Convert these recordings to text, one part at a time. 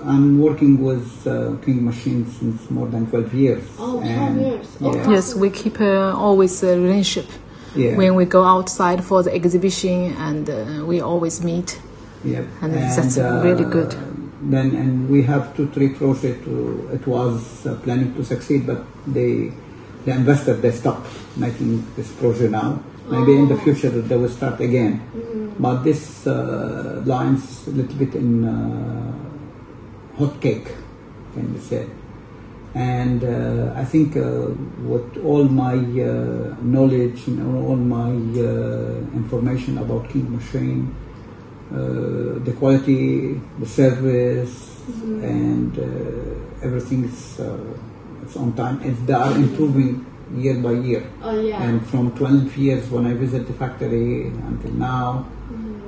I'm working with King Machine since more than 12 years. Oh, 12 years. Yeah. Yes, we keep always a relationship. Yeah. When we go outside for the exhibition, and we always meet. Yep. And that's really good. And we have 2-3 projects. It was planning to succeed, but the investor, they stopped making this project now. Maybe in the future they will start again. But this line's a little bit in hot cake, can be said. And I think with all my knowledge, all my information about King Machine, the quality, the service, and everything is it's on time. They are improving year by year. Oh, yeah. And from 12 years when I visit the factory until now,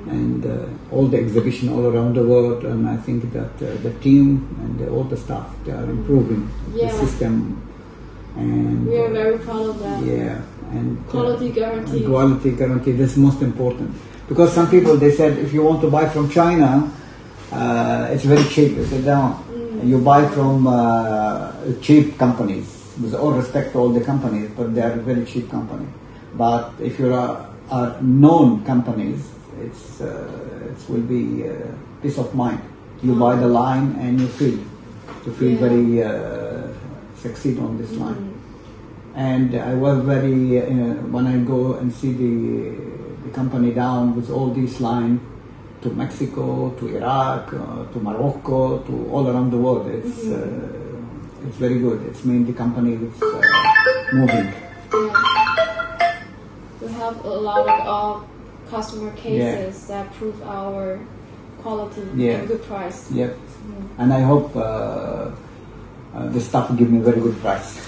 and all the exhibition all around the world, and I think that the team and all the staff, they are improving the system. And we are very proud of that. Yeah, and quality guarantee. Quality guarantee. That's most important, because some people, they said if you want to buy from China, it's very cheap. They said no, you buy from cheap companies. With all respect to all the companies, but they are very cheap company. But if you are known companies, it will be peace of mind. You buy the line and you feel very succeed on this line. And I was very when I go and see the company down with all these lines to Mexico, to Iraq, to Morocco, to all around the world. It's very good. It's mean the company is moving. Yeah. We have a lot of customer cases that prove our quality and good price. Yep. And I hope the staff give me very good price.